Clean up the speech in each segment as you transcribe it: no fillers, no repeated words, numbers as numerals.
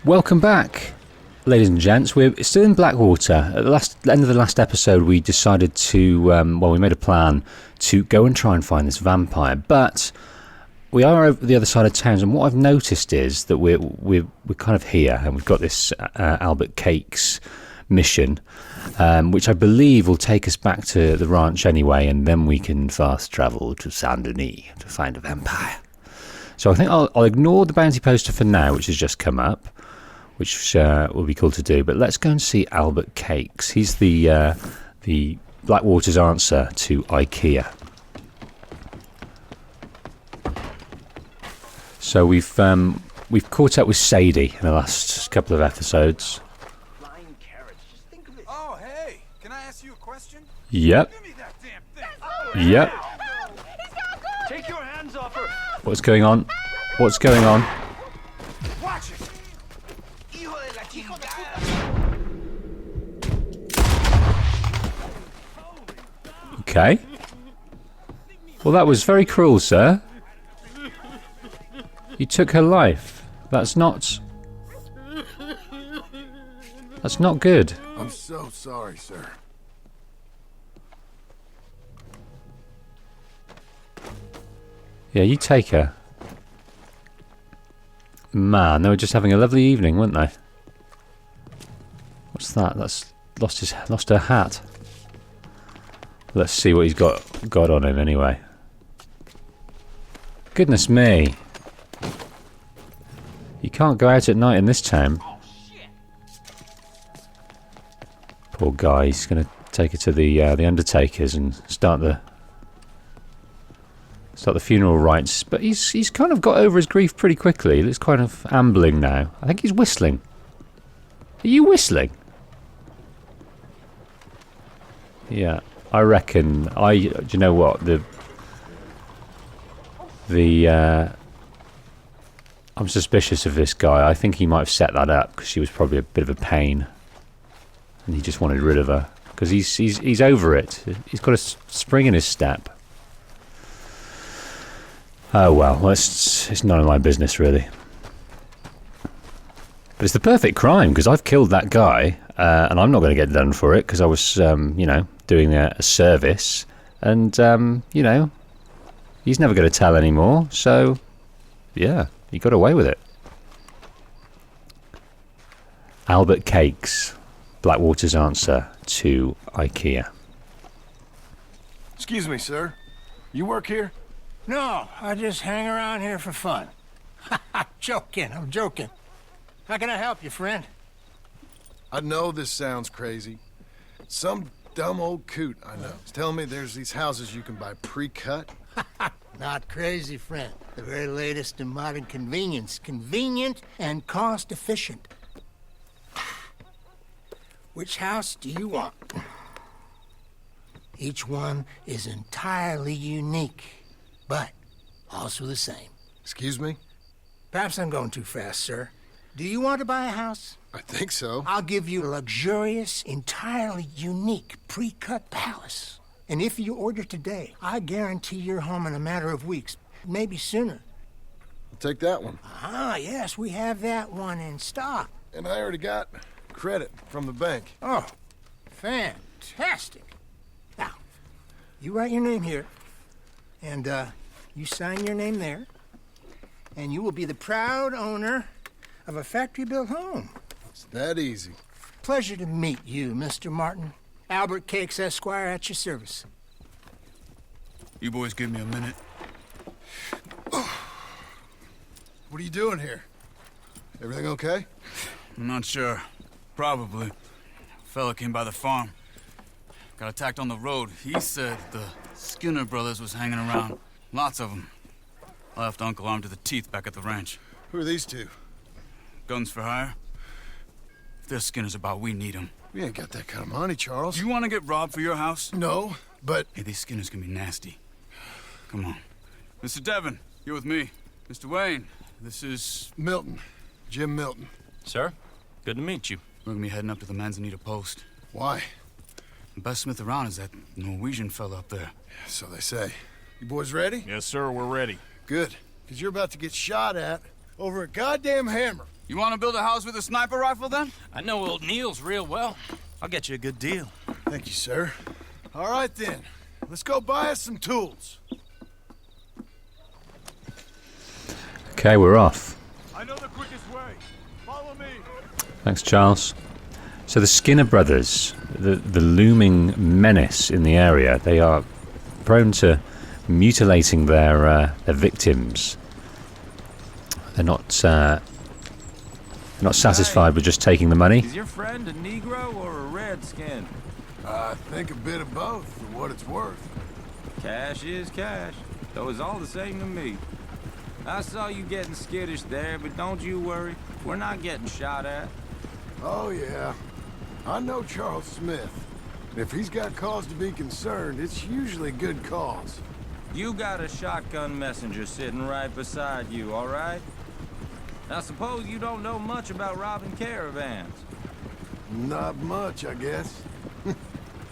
Welcome back, ladies and gents. We're still in Blackwater. At the end of the last episode, we decided to, we made a plan to go and try and find this vampire. But we are over the other side of town, and what I've noticed is that we're kind of here, and we've got this Albert Cakes mission, which I believe will take us back to the ranch anyway, and then we can fast travel to Saint Denis to find a vampire. So I think I'll ignore the bounty poster for now, which has just come up, which will be cool to do. But let's go and see Albert Cakes. He's the Blackwater's answer to IKEA. So we've caught up with Sadie in the last couple of episodes. Oh, hey, can I ask you a question? Yep. Give me that damn thing. Yep. Take your hands off her. What's going on? What's going on? Watch it. Okay. Well, that was very cruel, sir. You took her life. That's not good. I'm so sorry, sir. Yeah, you take her. Man, they were just having a lovely evening, weren't they? What's that? That's lost her hat. Let's see what he's got on him anyway. Goodness me. You can't go out at night in this town. Poor guy, he's going to take her to the undertakers and start the funeral rites. But he's kind of got over his grief pretty quickly. He looks kind of ambling now. I think he's whistling. Are you whistling? Yeah, I reckon. Do you know what? I'm suspicious of this guy. I think he might have set that up because she was probably a bit of a pain, and he just wanted rid of her because he's over it. He's got a spring in his step. Oh well, it's none of my business really. But it's the perfect crime because I've killed that guy, and I'm not going to get done for it because I was, doing a service, and he's never going to tell anymore. So, yeah, he got away with it. Albert Cakes, Blackwater's answer to IKEA. Excuse me, sir. You work here? No, I just hang around here for fun. I'm joking. How can I help you, friend? I know this sounds crazy. Some dumb old coot I know is telling me there's these houses you can buy pre-cut. Not crazy, friend. The very latest in modern convenience. Convenient and cost-efficient. Which house do you want? Each one is entirely unique, but also the same. Excuse me? Perhaps I'm going too fast, sir. Do you want to buy a house? I think so. I'll give you a luxurious, entirely unique pre-cut palace. And if you order today, I guarantee you're home in a matter of weeks, maybe sooner. I'll take that one. Ah, yes, we have that one in stock. And I already got credit from the bank. Oh, fantastic. Now, you write your name here, and you sign your name there, and you will be the proud owner of a factory-built home. It's that easy. Pleasure to meet you, Mr. Martin. Albert Cakes, Esquire, at your service. You boys give me a minute. What are you doing here? Everything okay? I'm not sure. Probably. A fella came by the farm. Got attacked on the road. He said the Skinner brothers was hanging around. Lots of them. Left Uncle armed to the teeth back at the ranch. Who are these two? Guns for hire. If there's Skinners about, we need them. We ain't got that kind of money, Charles. Do you want to get robbed for your house? No, but... Hey, these Skinners can be nasty. Come on. Mr. Devon, you're with me. Mr. Wayne, this is... Milton. Jim Milton. Sir, good to meet you. We're gonna be heading up to the Manzanita post. Why? The best smith around is that Norwegian fella up there. So they say. You boys ready? Yes, sir, we're ready. Good. Because you're about to get shot at over a goddamn hammer. You want to build a house with a sniper rifle, then? I know old Neil's real well. I'll get you a good deal. Thank you, sir. All right, then. Let's go buy us some tools. Okay, we're off. I know the quickest way. Follow me. Thanks, Charles. So the Skinner brothers, the looming menace in the area, they are prone to mutilating their victims. They're not satisfied with just taking the money. Is your friend a Negro or a Redskin? I think a bit of both, for what it's worth. Cash is cash, though it's all the same to me. I saw you getting skittish there, but don't you worry. We're not getting shot at. Oh, yeah. I know Charles Smith. If he's got cause to be concerned, it's usually good cause. You got a shotgun messenger sitting right beside you, all right? Now suppose you don't know much about robbing caravans. Not much, I guess.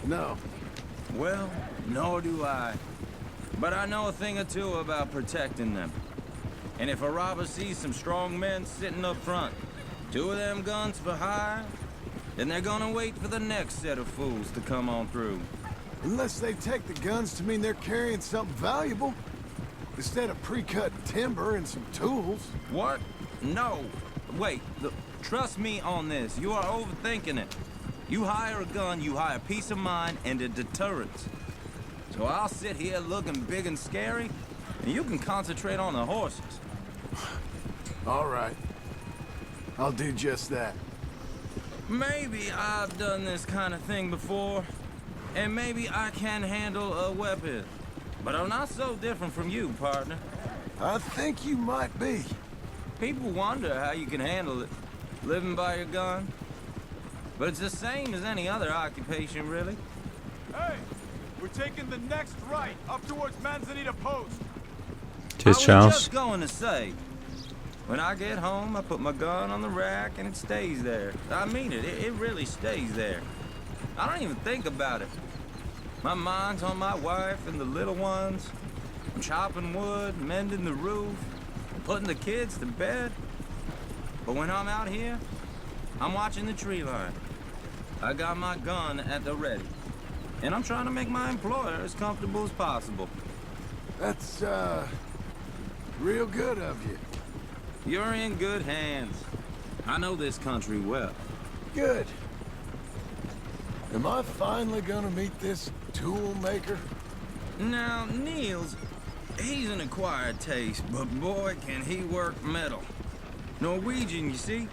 No. Well, nor do I. But I know a thing or two about protecting them. And if a robber sees some strong men sitting up front, 2 of them guns for hire, then they're gonna wait for the next set of fools to come on through. Unless they take the guns to mean they're carrying something valuable. Instead of pre-cut timber and some tools. What? No. Wait, trust me on this. You are overthinking it. You hire a gun, you hire peace of mind and a deterrence. So I'll sit here looking big and scary, and you can concentrate on the horses. All right. I'll do just that. Maybe I've done this kind of thing before, and maybe I can handle a weapon. But I'm not so different from you, partner. I think you might be. People wonder how you can handle it, living by your gun. But it's the same as any other occupation, really. Hey, we're taking the next right up towards Manzanita Post. Cheers, I was Charles. just going to say, when I get home, I put my gun on the rack and it stays there. I mean it, it really stays there. I don't even think about it. My mind's on my wife and the little ones. I'm chopping wood, mending the roof, putting the kids to bed. But when I'm out here, I'm watching the tree line. I got my gun at the ready. And I'm trying to make my employer as comfortable as possible. That's, real good of you. You're in good hands. I know this country well. Good. Am I finally gonna meet this tool maker? Now, Niels, he's an acquired taste, but boy, can he work metal. Norwegian, you see?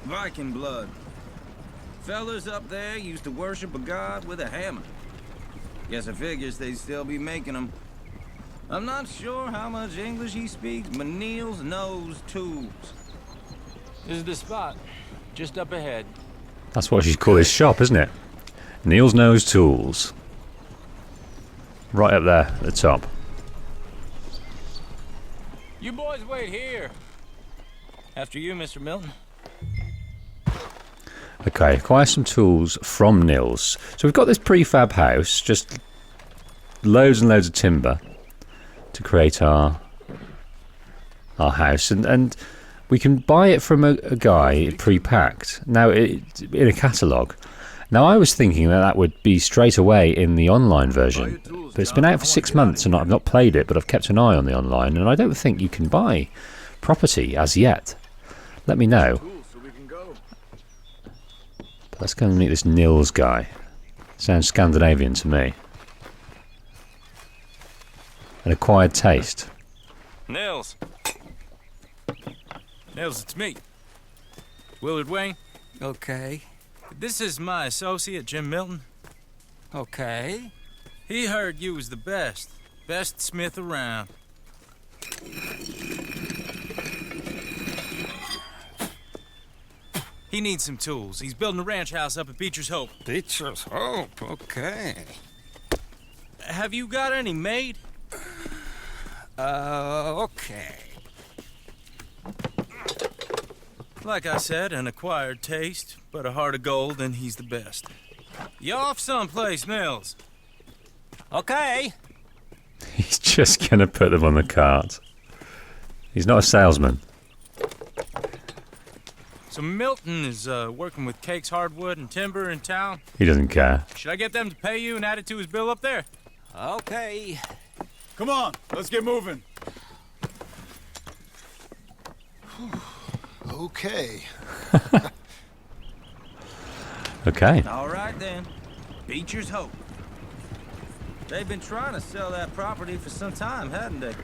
Viking blood. Fellas up there used to worship a god with a hammer. Guess I figures they'd still be making them. I'm not sure how much English he speaks, but Niels knows tools. This is the spot. Just up ahead. That's what she'd call his shop, isn't it? Neil's Nose Tools. Right up there at the top. You boys wait here. After you, Mr. Milton. Okay, acquire some tools from Nils. So we've got this prefab house, just loads and loads of timber to create our house, and we can buy it from a guy pre-packed. Now, in a catalogue. Now, I was thinking that would be straight away in the online version, but it's been out for 6 months and I've not played it, but I've kept an eye on the online, and I don't think you can buy property as yet. Let me know. But let's go and meet this Nils guy. Sounds Scandinavian to me. An acquired taste. Nils. Nils, it's me. Willard Wayne. Okay. This is my associate, Jim Milton. Okay. He heard you was the best. Best smith around. He needs some tools. He's building a ranch house up at Beecher's Hope. Beecher's Hope, okay. Have you got any made? Okay. Like I said, an acquired taste, but a heart of gold, and he's the best. You off someplace, Nils? Okay. He's just going to put them on the cart. He's not a salesman. So Milton is working with Cake's Hardwood and Timber in town. He doesn't care. Should I get them to pay you and add it to his bill up there? Okay. Come on, let's get moving. Okay. Okay. All right then. Beecher's hope. They've been trying to sell that property for some time, hadn't they?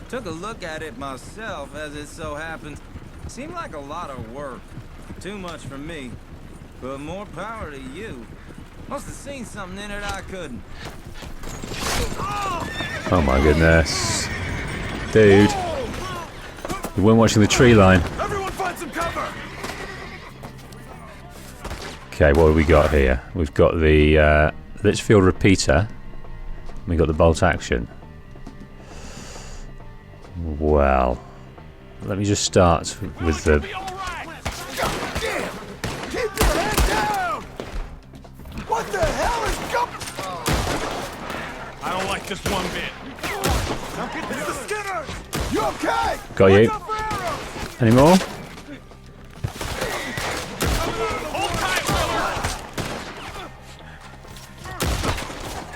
Took a look at it myself, as it so happens. Seemed like a lot of work. Too much for me. But more power to you. Must have seen something in it I couldn't. Oh my goodness. Dude. You weren't watching the tree line. Everyone find some cover! Okay, what have we got here? We've got the Litchfield repeater. We got the bolt action. Well, let me just start with the. Be all right. God damn! Keep your head down! What the hell is going? I don't like this one bit. It's the Skinners! You okay? Got you. Watch out for arrows! Any more? Hold tight, brother!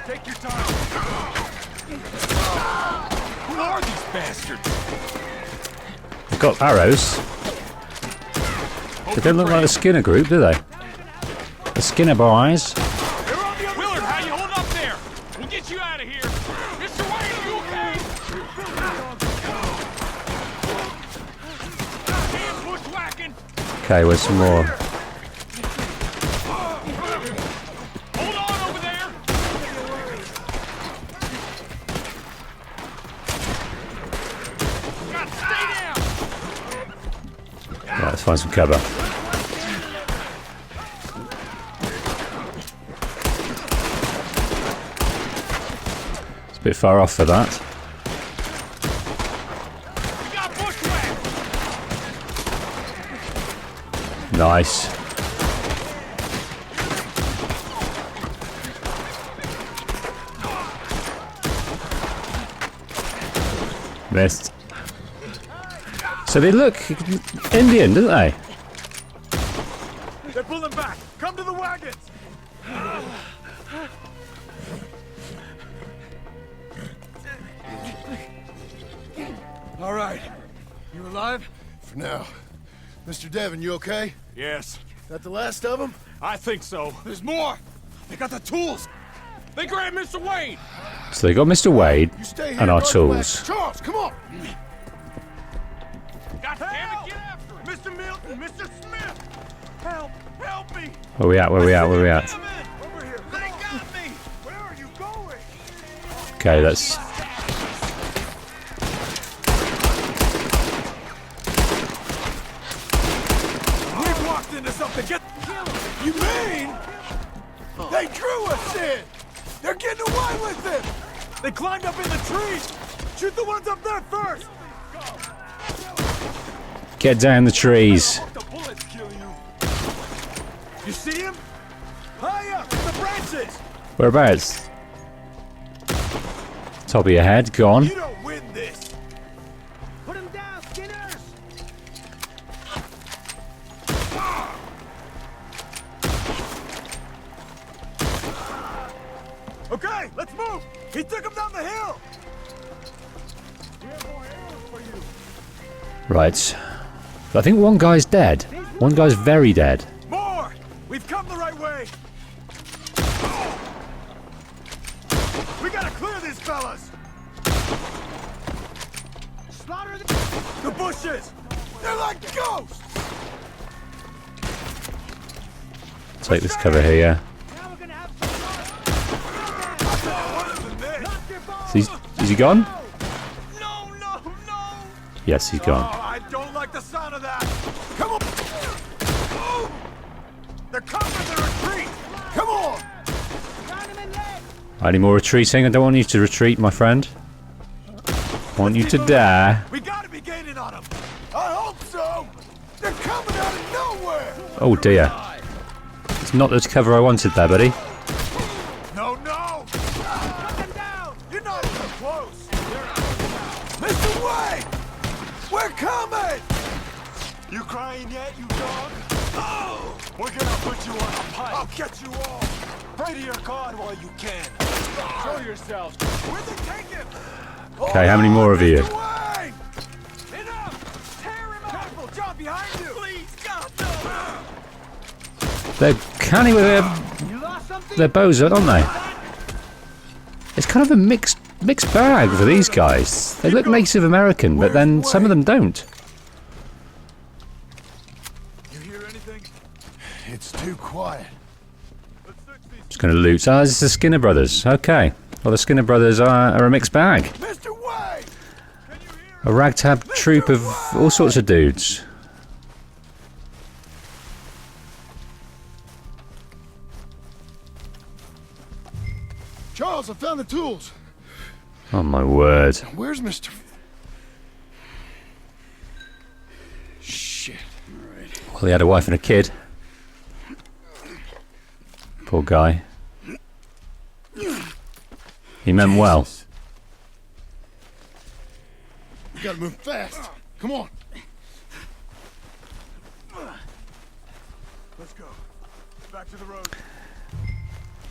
Take your time. Who are these bastards? They've got arrows. They don't look like the Skinner group, do they? The Skinner boys. They're on the other Willard, side. How you hold up there? We'll get you out of here. Mr. Wayne, you okay? Damn bushwhacking! Okay, where's some more? Hold on over there! God, stay down! Right, let's find some cover. It's a bit far off for that. We got bushwhacked! Nice. Missed. So they look Indian, don't they? They're pulling back! Come to the wagons! All right. You alive? For now. Mr. Devon, you okay? Yes. That the last of them? I think so. There's more! They got the tools! They grabbed Mr. Wade! So they got Mr. Wade You stay here and our guard the wagon. tools. Charles, come on! God damn it, get after him! Mr. Milton! Mr. Smith! Help! Help me! Where we at? Where we at? Where we at? Come in! Over here! They got me! Where are you going? Okay, let's. We've walked into something! Get... You mean? They drew us in! They're getting away with it! They climbed up in the trees! Shoot the ones up there first! Get down the trees. The bullets kill you! You see him? High up in the branches! Whereabouts? Top of your head, gone. You don't win this! Put him down, Skinners! Okay, let's move! He took him down the hill! We have more arrows for you! Right. I think one guy's dead. One guy's very dead. More! We've come the right way! We gotta clear these fellas! Slaughter the bushes! They're like ghosts! Take this cover here. Now we're gonna have Is he gone? No, no, no! Yes, he's gone. Oh, I don't like the sound of that! Come on! Oh! They're covering the retreat! Come on! Any more retreating? I don't want you to retreat, my friend. I want you to die. We gotta be gaining on them! I hope so! They're coming out of nowhere! Oh dear. It's not the cover I wanted there, buddy. No, no! Cut them down! You're not even close! Mr. Wade! We're coming! You crying yet, you dog? Oh! We're gonna put you on a pipe. I'll get you all. Pray to your God while you can. Show yourselves. Where'd they take him? Okay, how many more of you? Enough! Tear him up! Careful, John, behind you! Please, God, no! They're canny with their bows, aren't they? It's kind of a mixed bag for these guys. They look Native American, but then some of them don't. You hear anything? It's too quiet. Just going to loot. Ah, this is the Skinner brothers. Okay. Well, the Skinner brothers are a mixed bag. Mr. Wade! A ragtag troop of all sorts of dudes. Charles, I found the tools. Oh my word. Where's Mr. Shit. Well, he had a wife and a kid. Poor guy. He meant well. You gotta move fast. Come on. Let's go. Back to the road.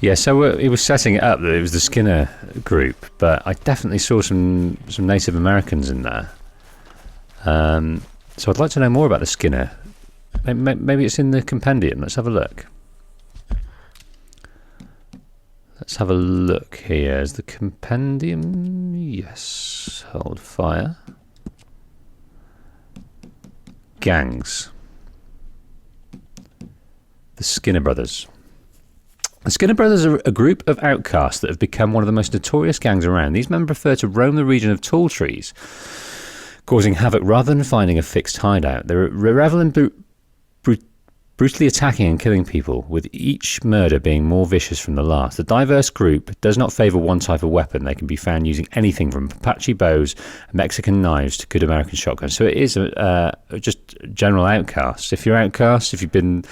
Yeah, so he was setting it up that it was the Skinner group, but I definitely saw some Native Americans in there. So I'd like to know more about the Skinner. Maybe it's in the compendium. Let's have a look. Let's have a look here. Is the compendium? Yes. Hold fire. Gangs. The Skinner brothers. The Skinner brothers are a group of outcasts that have become one of the most notorious gangs around. These men prefer to roam the region of tall trees, causing havoc rather than finding a fixed hideout. They revel in brutally attacking and killing people, with each murder being more vicious from the last. The diverse group does not favour one type of weapon. They can be found using anything from Apache bows, Mexican knives to good American shotguns. So it is just general outcasts. If you're outcast, if you've been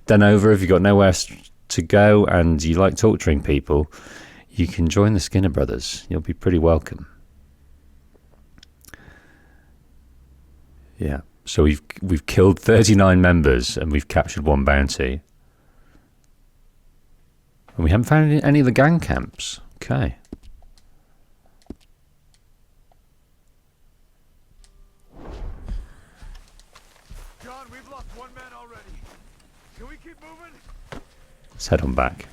done over, if you've got nowhere to go and you like torturing people, you can join the Skinner brothers. You'll be pretty welcome. Yeah. So we've killed 39 members and we've captured one bounty. And we haven't found any of the gang camps. Okay. John, we've lost one man already. Can we keep moving? Let's head on back.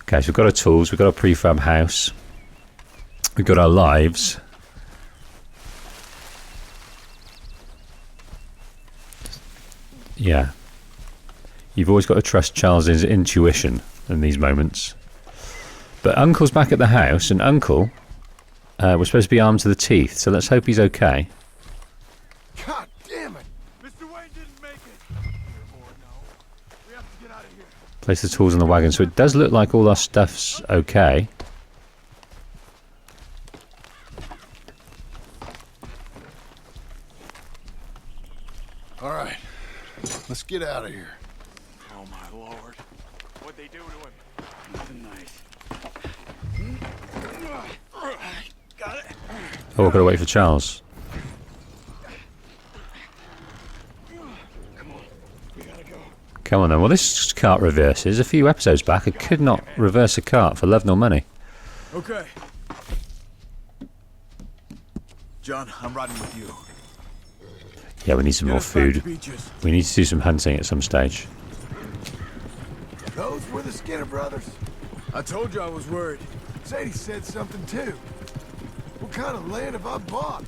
Okay, so we've got our tools, we've got our prefab house, we've got our lives. Yeah. You've always got to trust Charles's intuition in these moments. But Uncle's back at the house, and Uncle was supposed to be armed to the teeth, so let's hope he's okay. God damn it! Mr. Wayne didn't make it. We have to get out of here. Place the tools in the wagon, so it does look like all our stuff's okay. All right, let's get out of here. Oh my lord. What'd they do to him? Nothing nice. Got it. Oh, I've got to wait for Charles. Come on then. Well, this cart reverses. A few episodes back, I could not reverse a cart for love nor money. Okay. John, I'm riding with you. Yeah, we need some more food. Beaches. We need to do some hunting at some stage. Those were the Skinner brothers. I told you I was worried. Sadie said something too. What kind of land have I bought?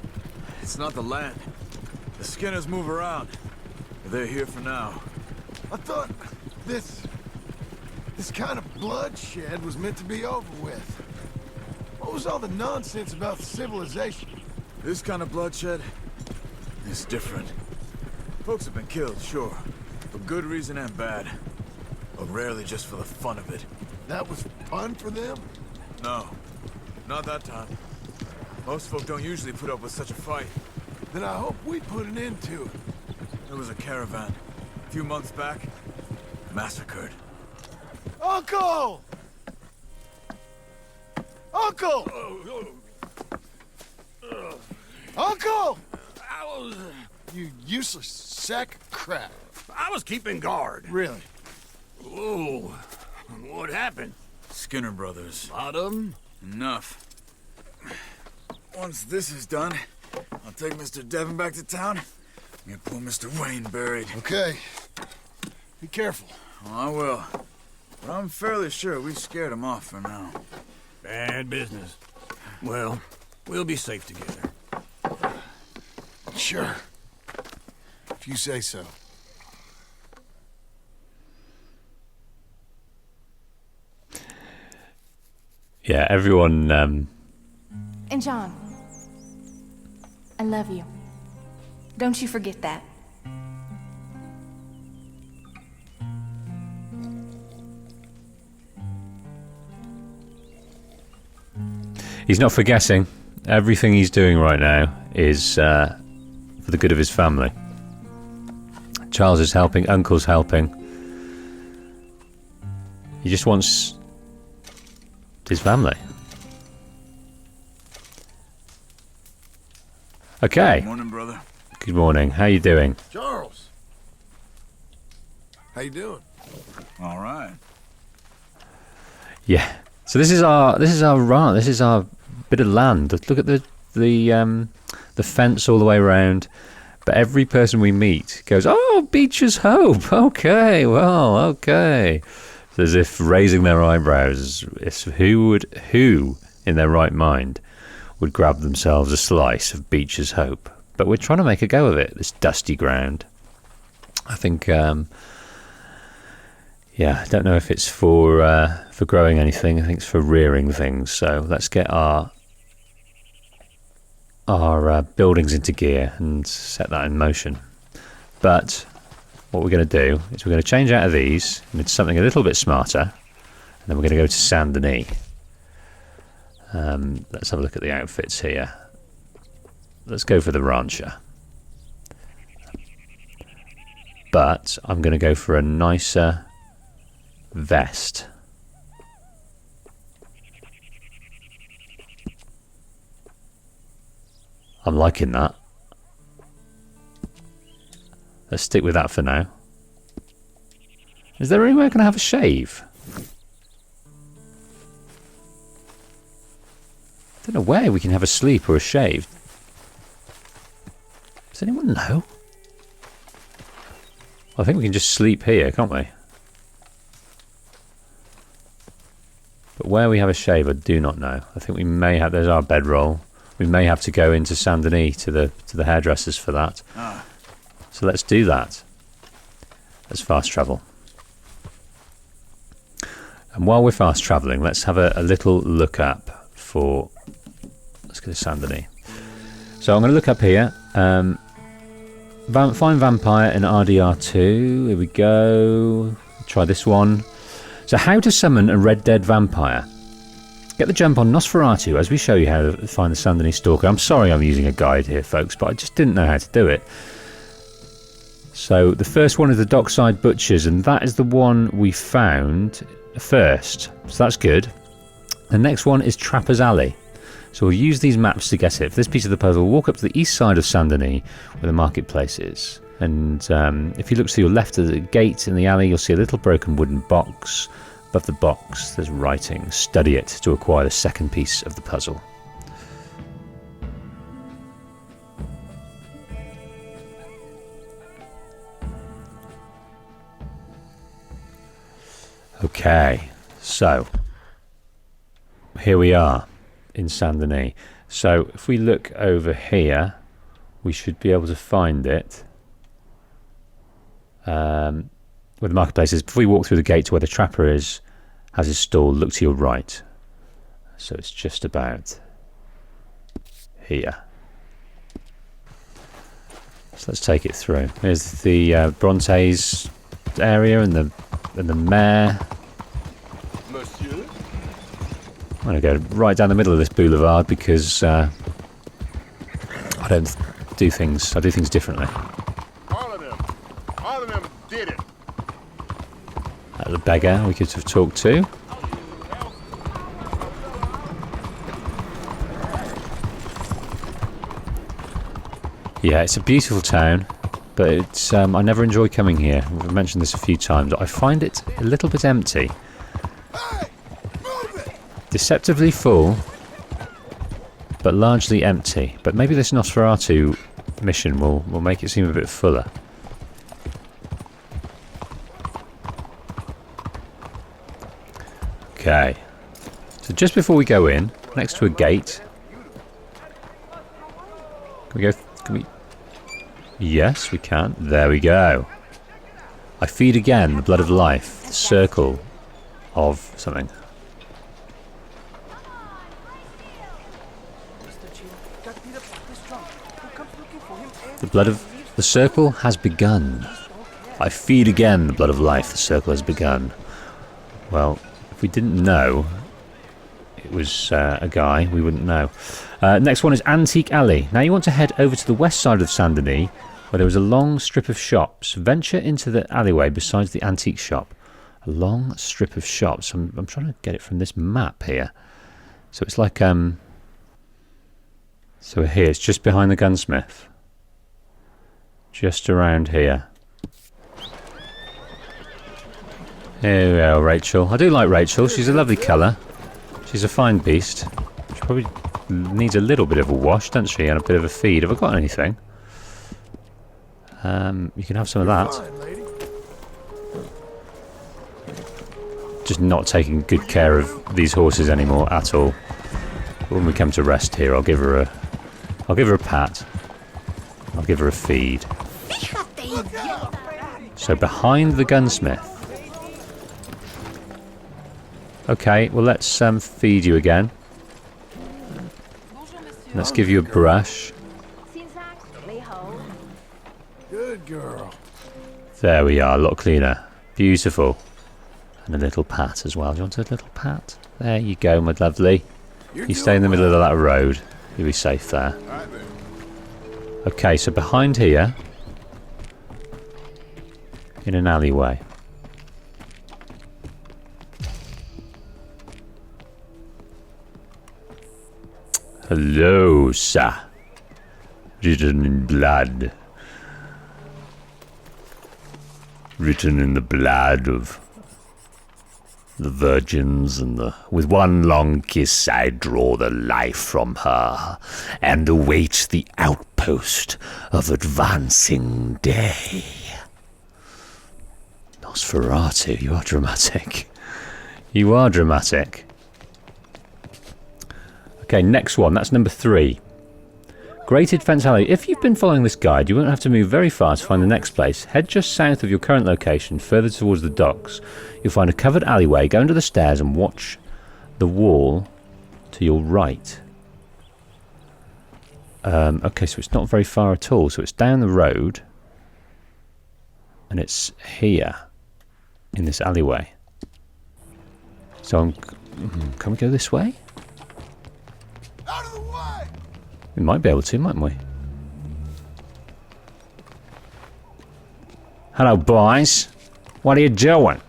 It's not the land. The Skinners move around. They're here for now. I thought this kind of bloodshed was meant to be over with. What was all the nonsense about civilization? This kind of bloodshed is different. Folks have been killed, sure. For good reason and bad. But rarely just for the fun of it. That was fun for them? No. Not that time. Most folk don't usually put up with such a fight. Then I hope we put an end to it. There was a caravan. A few months back. Massacred. Uncle! Uncle! Uncle! You useless sack of crap. I was keeping guard. Really? Whoa. What happened? Skinner brothers. Lot of them? Enough. Once this is done, I'll take Mr. Devon back to town and get poor Mr. Wayne buried. Okay. Be careful. Oh, I will. But I'm fairly sure we scared him off for now. Bad business. Well, we'll be safe together. Sure. If you say so. Yeah, everyone. And John, I love you. Don't you forget that. He's not forgetting. Everything he's doing right now is for the good of his family. Charles is helping, Uncle's helping. He just wants his family. Okay. Morning, brother. Good morning. How you doing? Charles! How you doing? All right. Yeah. So this is our ranch. This is our bit of land. Look at the fence all the way around. But every person we meet goes, "Oh, Beecher's Hope. Okay, well, okay." It's as if raising their eyebrows. It's who in their right mind would grab themselves a slice of Beecher's Hope? But we're trying to make a go of it. This dusty ground. I think. Yeah, I don't know if it's for growing anything. I think it's for rearing things. So let's get our buildings into gear and set that in motion. But what we're going to do is we're going to change out of these into something a little bit smarter, and then we're going to go to Saint Denis. Let's have a look at the outfits here. Let's go for the rancher. But I'm going to go for a nicer vest. I'm liking that. Let's stick with that for now. Is there anywhere I can have a shave? I don't know where we can have a sleep or a shave. Does anyone know? I think we can just sleep here, can't we? But where we have a shave, I do not know. I think we may have. There's our bedroll. We may have to go into Saint Denis to the hairdressers for that. So let's do that. Let's fast travel. And while we're fast travelling, let's have a little look up for. Let's go to Saint Denis. So I'm going to look up here. Find vampire in RDR2. Here we go. Try this one. So how to summon a Red Dead vampire. Get the jump on Nosferatu as we show you how to find the Saint Denis Stalker. I'm sorry I'm using a guide here, folks, but I just didn't know how to do it. So the first one is the Dockside Butchers, and that is the one we found first. So that's good. The next one is Trapper's Alley. So we'll use these maps to get it. For this piece of the puzzle, walk up to the east side of Saint Denis where the marketplace is. And if you look to your left of the gate in the alley, you'll see a little broken wooden box. Above the box, there's writing. Study it to acquire the second piece of the puzzle. Okay, so here we are in Saint Denis. So if we look over here, we should be able to find it. Where the marketplace is. Before you walk through the gate to where the trapper is, has his stall, look to your right. So it's just about here. So let's take it through. Here's the Brontes area and the mare. Monsieur? I'm going to go right down the middle of this boulevard because I do things differently. All of them did it. The beggar we could have talked to. Yeah, it's a beautiful town, but it's I never enjoy coming here. I've mentioned this a few times. I find it a little bit empty. Deceptively full, but largely empty. But maybe this Nosferatu mission will make it seem a bit fuller. Okay. So just before we go in, next to a gate. Can we go? Can we? Yes, we can. There we go. I feed again the blood of life, the circle of something. The circle has begun. I feed again the blood of life, the circle has begun. Well, if we didn't know it was a guy, we wouldn't know. Next one is Antique Alley. Now you want to head over to the west side of Saint Denis, where there is a long strip of shops. Venture into the alleyway besides the antique shop. A long strip of shops. I'm trying to get it from this map here. So it's like so here, it's just behind the gunsmith. Just around here. Here we go, Rachel. I do like Rachel. She's a lovely colour. She's a fine beast. She probably needs a little bit of a wash, doesn't she? And a bit of a feed. Have I got anything? You can have some of that. Just not taking good care of these horses anymore at all. When we come to rest here, I'll give her a pat. I'll give her a feed. So behind the gunsmith. Okay, well let's feed you again. Let's give you a brush. Good girl. There we are, a lot cleaner. Beautiful. And a little pat as well. Do you want a little pat? There you go, my lovely. You stay in the middle of that road. You'll be safe there. Okay, so behind here, in an alleyway. Hello, sir. Written in blood. Written in the blood of the virgins, and with one long kiss I draw the life from her and await the outpost of advancing day. Nosferatu, you are dramatic. You are dramatic. Okay, next one. That's number 3. Grated Fence Alley. If you've been following this guide, you won't have to move very far to find the next place. Head just south of your current location, further towards the docks. You'll find a covered alleyway. Go under the stairs and watch the wall to your right. Okay, so it's not very far at all. So it's down the road. And it's here. In this alleyway. So can we go this way? Out of the way! We might be able to, mightn't we? Hello, boys. What are you doing?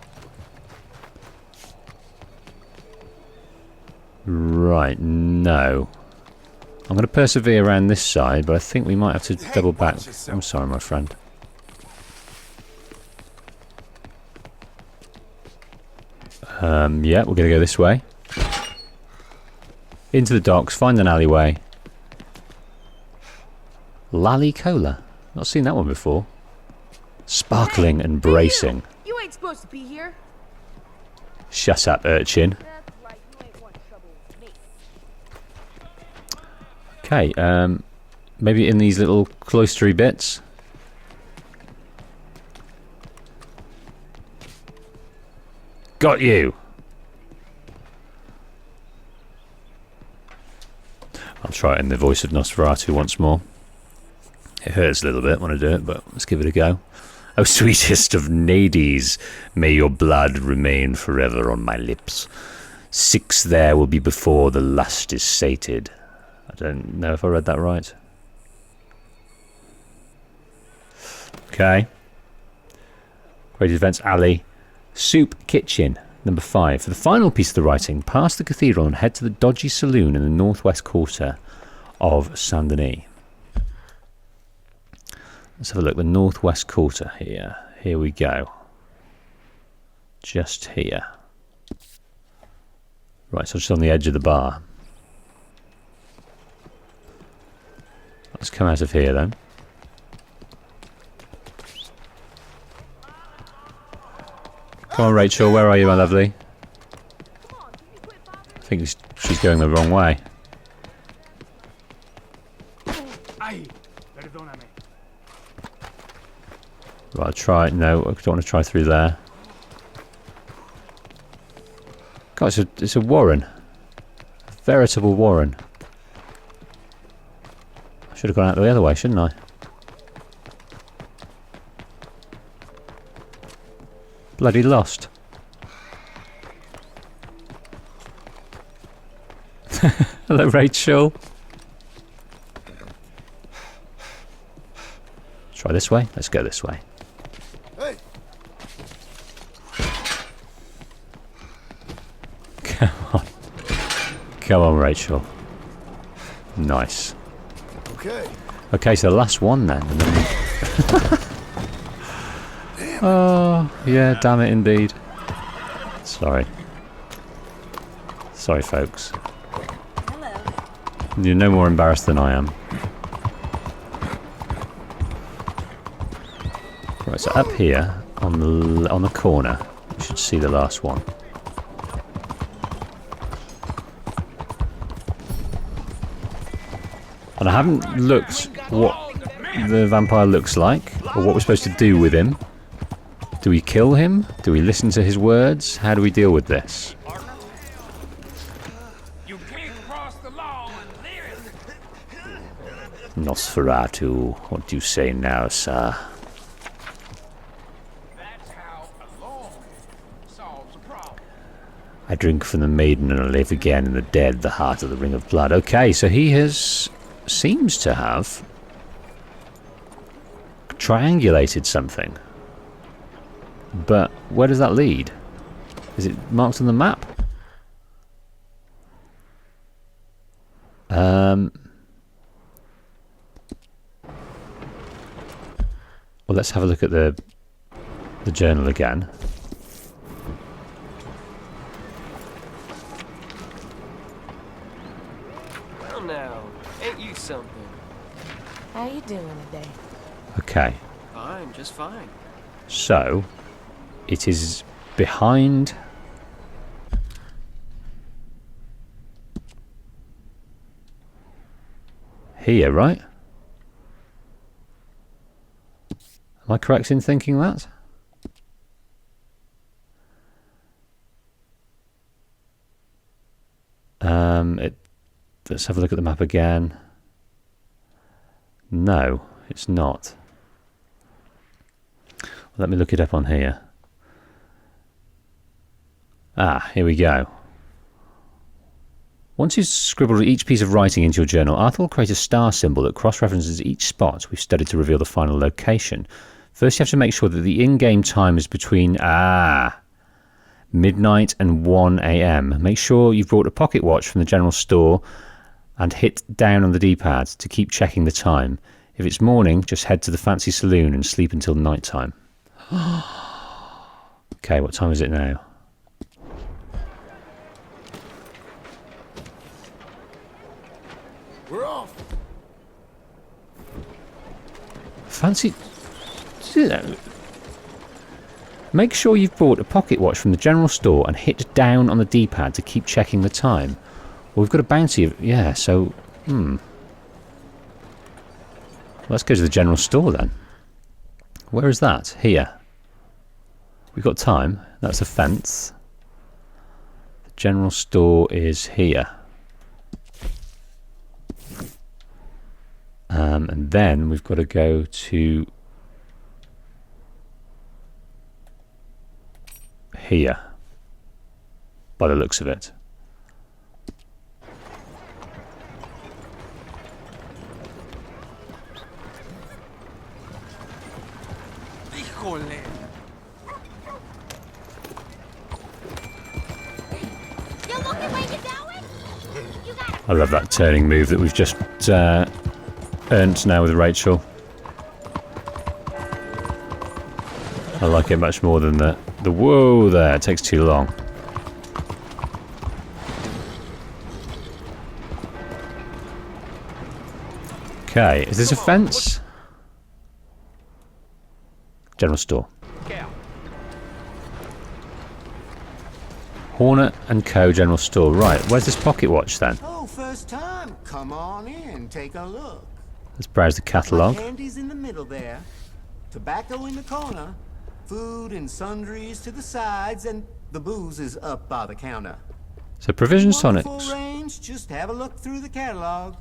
Right, no. I'm going to persevere around this side, but I think we might have to double back. I'm sorry, my friend. Yeah, we're going to go this way. Into the docks, find an alleyway. Lally Cola. Not seen that one before. Sparkling and bracing. You ain't supposed to be here. Shut up, urchin. Okay, maybe in these little cloistery bits. Got you! I'll try it in the voice of Nosferatu once more. It hurts a little bit when I do it, but let's give it a go. Oh, sweetest of Nadies, may your blood remain forever on my lips. 6 there will be before the lust is sated. I don't know if I read that right. Okay. Great Events Alley. Soup Kitchen, number 5. For the final piece of the writing, pass the cathedral and head to the dodgy saloon in the northwest quarter of Saint Denis. Let's have a look. The northwest quarter here. Here we go. Just here. Right, so just on the edge of the bar. Let's come out of here then. Come on, Rachel, where are you, my lovely? I think she's going the wrong way. Right, I'll try. No, I don't want to try through there. God, it's a warren. A veritable warren. I should have gone out the other way, shouldn't I? Bloody lost. Hello, Rachel. Try this way. Let's go this way. Hey. Come on. Come on, Rachel. Nice. Okay. Okay, so the last one then. And then oh, yeah, damn it indeed. Sorry. Sorry, folks. Hello. You're no more embarrassed than I am. Right, so up here on the corner, you should see the last one. And I haven't looked what the vampire looks like, or what we're supposed to do with him. Do we kill him? Do we listen to his words? How do we deal with this? You can't cross the law and live. Nosferatu, what do you say now, sir? That's how a law solves a problem. I drink from the maiden and I live again in the dead, the heart of the ring of blood. Okay, so he seems to have triangulated something. But where does that lead? Is it marked on the map? Well, let's have a look at the journal again. Well now, ain't you something? How you doing today? Okay, Fine, just fine. so it is behind here, right? Am I correct in thinking that? Let's have a look at the map again. No, it's not. Let me look it up on here. Ah, here we go. Once you've scribbled each piece of writing into your journal, Arthur will create a star symbol that cross-references each spot we've studied to reveal the final location. First, you have to make sure that the in-game time is between midnight and 1 a.m. Make sure you've brought a pocket watch from the general store and hit down on the D-pad to keep checking the time. If it's morning, just head to the fancy saloon and sleep until night time. Okay, what time is it now? We're off. Fancy... Make sure you've brought a pocket watch from the general store and hit down on the D-pad to keep checking the time. Well, we've got a bounty of... Yeah, so... Let's go to the general store then. Where is that? Here. We've got time. That's a fence. The general store is here. And then we've got to go to... here. By the looks of it. I love that turning move that we've just earned now with Rachel. I like it much more than the whoa there. It takes too long. Okay, is this a fence? General store. Hornet and Co. General Store. Right, where's this pocket watch then? Oh, first time. Come on in, take a look. Let's browse the catalogue. Candy's in the middle there. Tobacco in the corner. Food and sundries to the sides, and the booze is up by the counter. So provision Full tonics. range, just have a look through the catalog.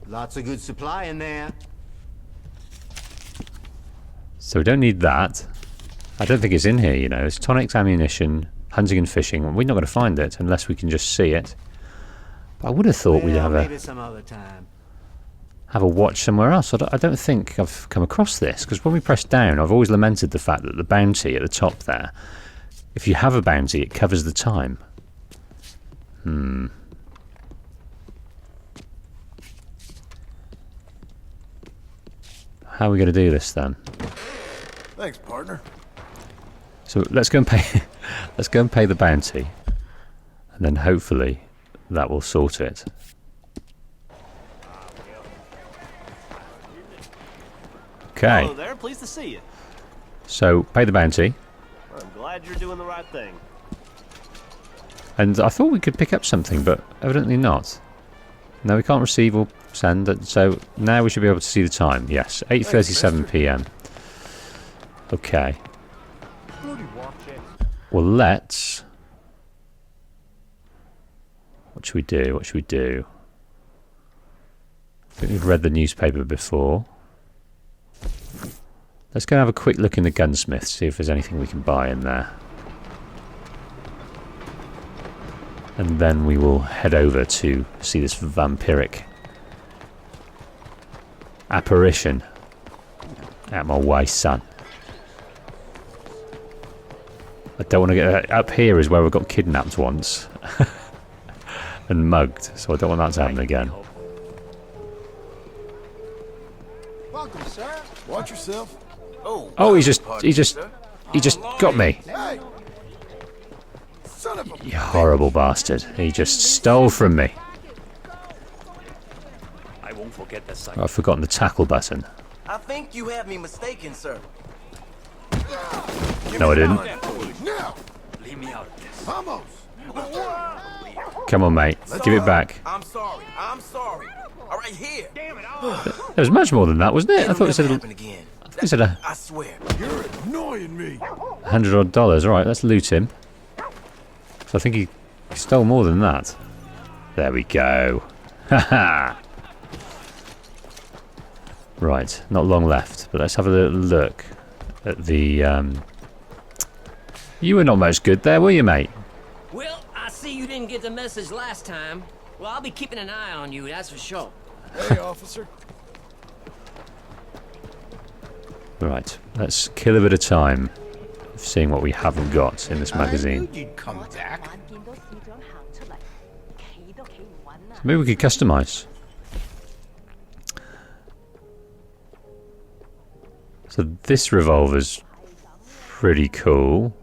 Lots of good supply in there. So we don't need that. I don't think it's in here, you know. It's tonics, ammunition, hunting and fishing. We're not going to find it unless we can just see it. But I would have thought we'd have maybe some other time. a watch somewhere else. I don't think I've come across this, because when we press down, I've always lamented the fact that the bounty at the top there, if you have a bounty, it covers the time. How are we going to do this then? Thanks, partner. So let's go and pay. Let's go and pay the bounty, and then hopefully that will sort it. Okay. Hello there, pleased to see you. So pay the bounty, I'm glad you're doing the right thing. and I thought we could pick up something, but evidently not. No, we can't receive or send it. So now we should be able to see the time. Yes, 8:37 p.m. Okay. Well, let's. What should we do? What should we do? I think we've read the newspaper before. Let's go and have a quick look in the gunsmith, see if there's anything we can buy in there. And then we will head over to see this vampiric apparition. Out my way, son. I don't want to get... up here is where we got kidnapped once. And mugged, so I don't want that to happen again. Welcome, sir. Watch yourself. Oh, he just got me. Hey! Son of a... You horrible bastard. He just stole from me. I won't forget the sight. I've forgotten the tackle button. I think you have me mistaken, sir. No, I didn't. Now! Leave me out of this. Vamos! Come on, mate. Give it back. I'm sorry. I'm sorry. All right, here. Damn it! There was much more than that, wasn't it? I thought it said again. it said I swear. You're annoying me. $100 odd. All right, let's loot him. So I think he stole more than that. There we go. Haha. Right, not long left, but let's have a little look at the. You were not much good there, were you, mate? Well, I see you didn't get the message last time. Well, I'll be keeping an eye on you, that's for sure. Hey, officer. Right, let's kill a bit of time seeing what we haven't got in this magazine. You'd come back. So maybe we could customize. So this revolver's pretty cool.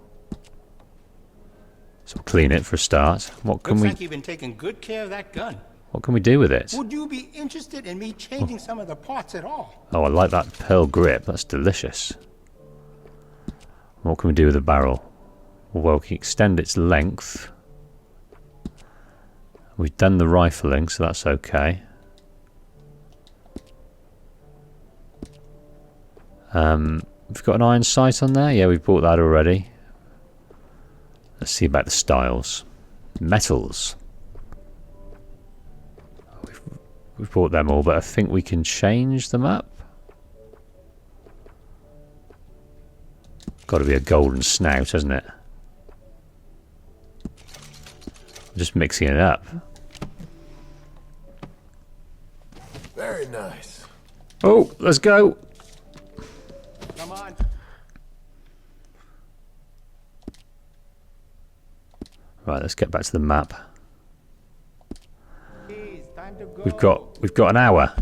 So we'll clean it for a start. What can Looks like you've been taking good care of that gun. What can we do with it? Would you be interested in me changing some of the parts at all? Oh, I like that pearl grip. That's delicious. What can we do with the barrel? Well, we can extend its length. We've done the rifling, so that's okay. We've got an iron sight on there. Yeah, we've bought that already. Let's see about the styles. Metals. We've bought them all, but I think we can change them up. Got to be a golden snout, hasn't it? I'm just mixing it up. Very nice. Oh, let's go. Come on. Right, let's get back to the map. We've got an hour.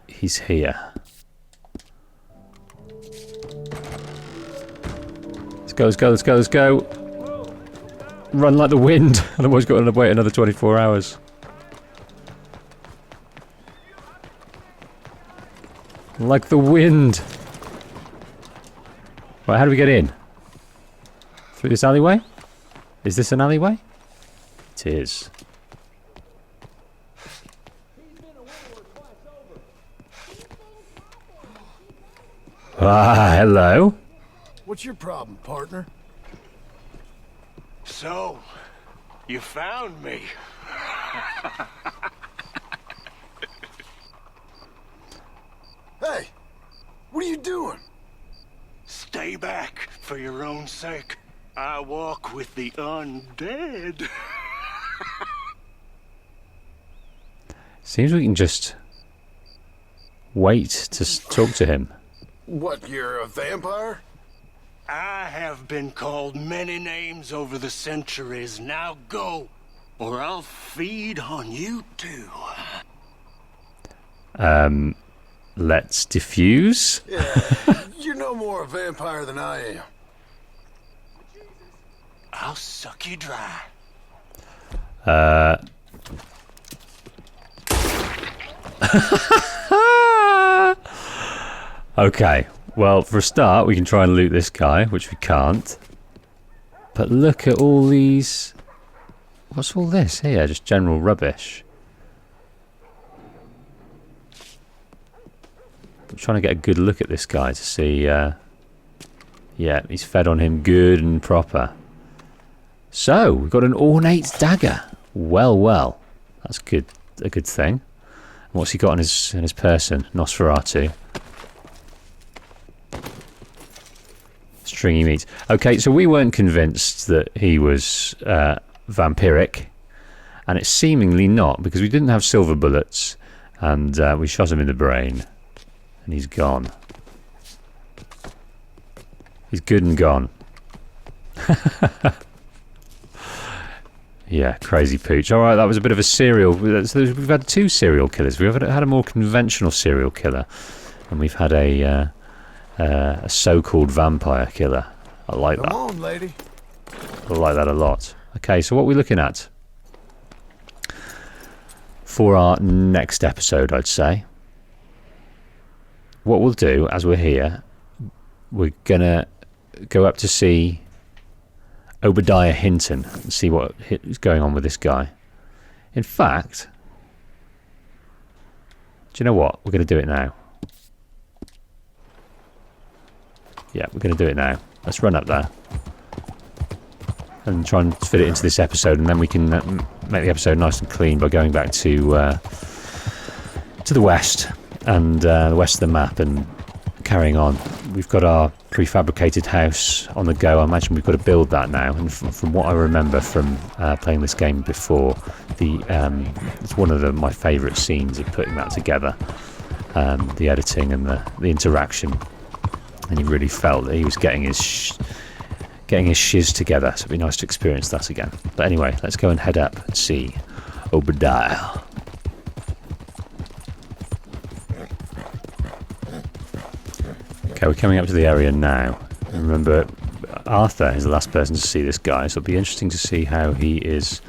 He's here. Let's go, let's go, let's go, let's go. Run like the wind. Otherwise, we've got to wait another 24 hours. Like the wind. Right, how do we get in? Through this alleyway? Is this an alleyway? It is. Ah, hello. What's your problem, partner? So, you found me. Hey, what are you doing? Stay back for your own sake. I walk with the undead. Seems we can just wait to talk to him. What, you're a vampire? I have been called many names over the centuries. Now go, or I'll feed on you too. Let's diffuse. Yeah, you're no more a vampire than I am. I'll suck you dry. Okay, well, for a start, we can try and loot this guy, which we can't. But look at all these... What's all this here? Just general rubbish. I'm trying to get a good look at this guy to see... yeah, he's fed on him good and proper. So, we've got an ornate dagger. Well, well. That's good. A good thing. And what's he got in his person? Nosferatu. Stringy meat. Okay, so we weren't convinced that he was vampiric, and it's seemingly not, because we didn't have silver bullets, and we shot him in the brain, and he's gone. He's good and gone. Yeah, crazy pooch. All right, that was a bit of a serial. So we've had 2 serial killers. We've had a more conventional serial killer, and we've had a so-called vampire killer. I like that. Come on, lady. I like that a lot. Okay, so what are we looking at for our next episode, I'd say? What we'll do, as we're here, we're going to go up to see Obadiah Hinton and see what is going on with this guy. In fact, do you know what? We're going to do it now. Yeah, we're going to do it now. Let's run up there and try and fit it into this episode, and then we can make the episode nice and clean by going back to the west and the west of the map and carrying on. We've got our prefabricated house on the go. I imagine we've got to build that now, and from what I remember from playing this game before, it's one of my favourite scenes of putting that together, the editing and the interaction. And he really felt that he was getting his shiz together, so it'd be nice to experience that again. But anyway, let's go and head up and see Obadiah. Okay, we're coming up to the area now. And remember, Arthur is the last person to see this guy, so it'll be interesting to see how he is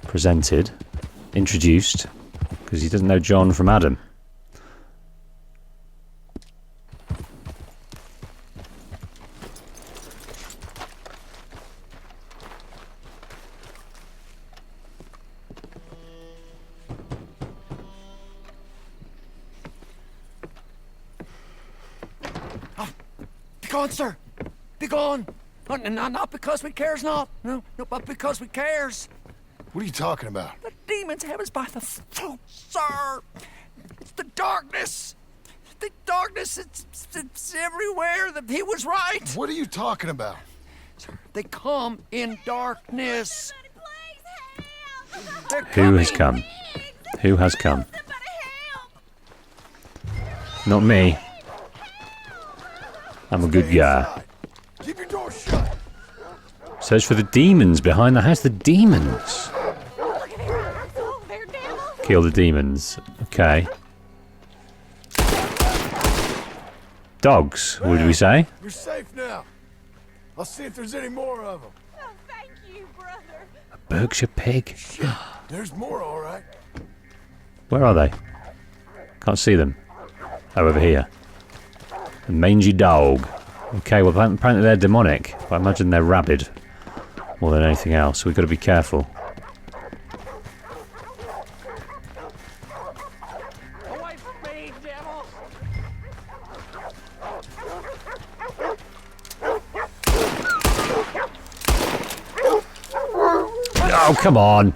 presented, introduced, because he doesn't know John from Adam. Begone, sir! Begone! Not because we cares not. No, but because we cares. What are you talking about? The demons have us by the throat, sir! It's the darkness! The darkness, it's everywhere. He was right! What are you talking about? Sir, they come in darkness. Who has come? Who has come? Not me. I'm a good guy. Keep your door shut. Search for the demons behind the house. The demons. Look at here. Kill the demons. Okay. Dogs, would we say? You're safe now. I'll see if there's any more of them. Oh, thank you, brother. A Berkshire pig. There's more, all right. Where are they? Can't see them. Oh, over here. A mangy dog. Okay, well apparently they're demonic. But I imagine they're rabid more than anything else, so we've got to be careful. Away from me, devil! Oh, come on!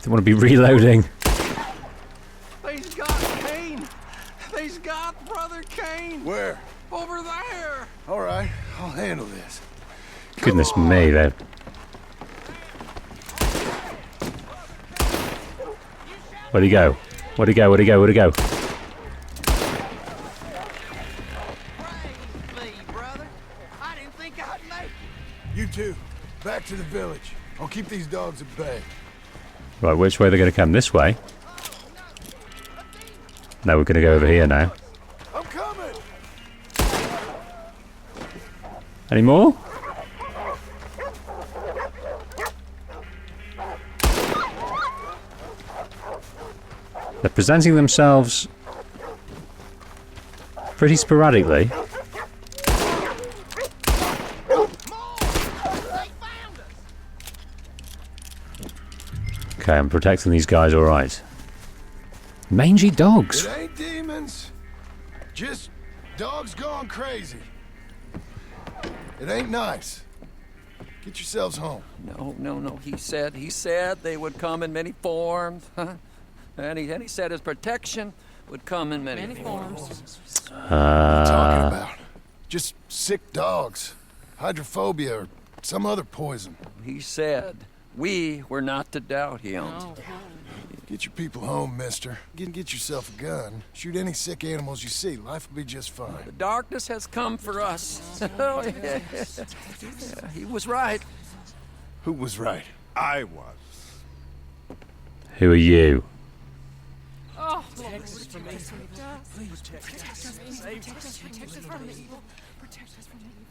They want to be reloading. They's got Kane! They's got Brother Kane! Where? Over there! All right, I'll handle this. Goodness me, they're... Where'd he go? Where'd he go? Where'd he go? Where'd he go? Brother, I didn't think I'd make it. You two, back to the village. I'll keep these dogs at bay. Right, which way are they going to come? This way? No, we're going to go over here now. I'm coming. Any more? They're presenting themselves pretty sporadically. Okay, I'm protecting these guys all right. Mangy dogs. It ain't demons. Just dogs gone crazy. It ain't nice. Get yourselves home. No. He said they would come in many forms. And he said his protection would come in many forms. What are you talking about? Just sick dogs. Hydrophobia or some other poison. He said we were not to doubt him. Get your people home, mister. Get yourself a gun. Shoot any sick animals you see. Life will be just fine. The darkness has come for us. Yeah, he was right. Who was right? I was. Who are you? Oh, protect us from evil. Please protect us. Protect us from evil. Protect us from evil.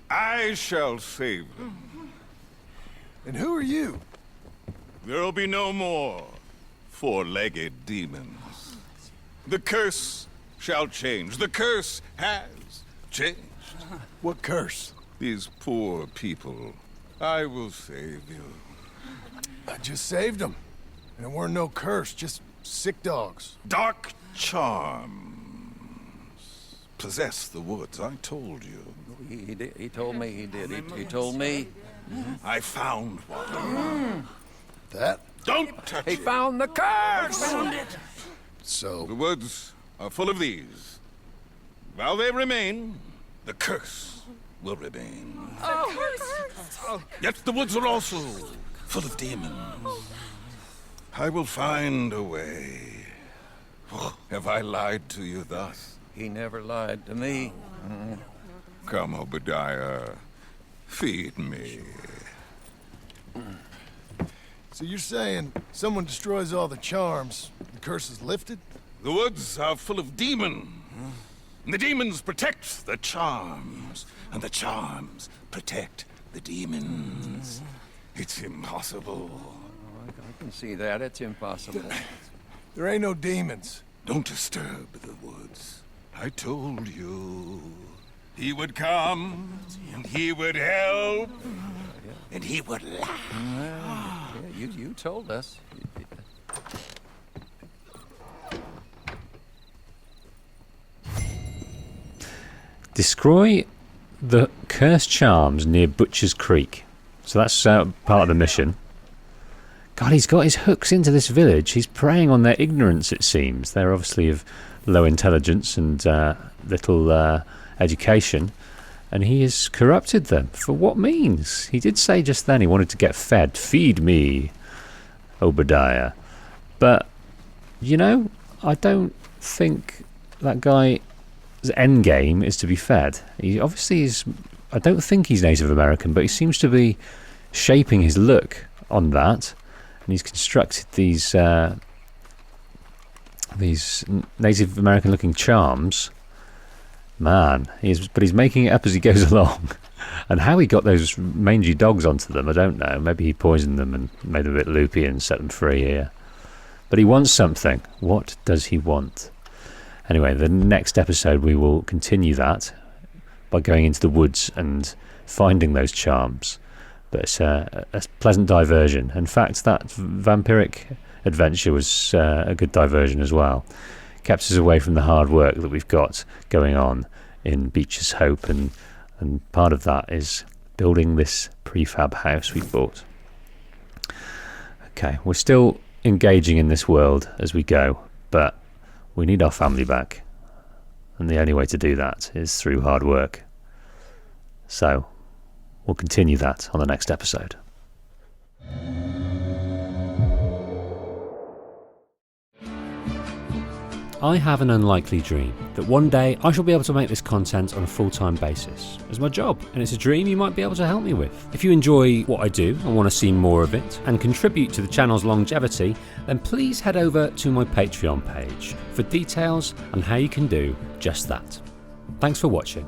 I shall save them. And who are you? There'll be no more four-legged demons. The curse shall change. The curse has changed. What curse? These poor people. I will save you. I just saved them. And it weren't no curse, just sick dogs. Dark charms possess the woods, I told you. He told me he did. He told me. I found one. That? Don't touch it. He found the curse! Found it! So? The woods are full of these. While they remain, the curse will remain. Oh, Yet the woods are also full of demons. I will find a way. Oh, have I lied to you thus? He never lied to me. Come, Obadiah. Feed me. So you're saying someone destroys all the charms, the curse is lifted? The woods are full of demons. And the demons protect the charms. And the charms protect the demons. It's impossible. I can see that. It's impossible. There ain't no demons. Don't disturb the woods. I told you. He would come, and he would help, and he would laugh. You told us. Destroy the cursed charms near Butcher's Creek. So that's part of the mission. God, he's got his hooks into this village. He's preying on their ignorance, it seems. They're obviously of low intelligence and little education. And he has corrupted them. For what means? He did say just then he wanted to get fed. Feed me, Obadiah. But, you know, I don't think that guy's end game is to be fed. He obviously is... I don't think he's Native American, but he seems to be shaping his look on that, and he's constructed these Native American looking charms. Man, but he's making it up as he goes along. And how he got those mangy dogs onto them, I don't know. Maybe he poisoned them and made them a bit loopy and set them free here. But he wants something. What does he want? Anyway, the next episode we will continue that by going into the woods and finding those charms. But it's a pleasant diversion. In fact, that vampiric adventure was a good diversion as well. Kept us away from the hard work that we've got going on in Beecher's Hope, and part of that is building this prefab house we bought. Okay, we're still engaging in this world as we go, but we need our family back, and the only way to do that is through hard work. So we'll continue that on the next episode. I have an unlikely dream that one day I shall be able to make this content on a full-time basis as my job, and it's a dream you might be able to help me with. If you enjoy what I do and want to see more of it and contribute to the channel's longevity, then please head over to my Patreon page for details on how you can do just that. Thanks for watching.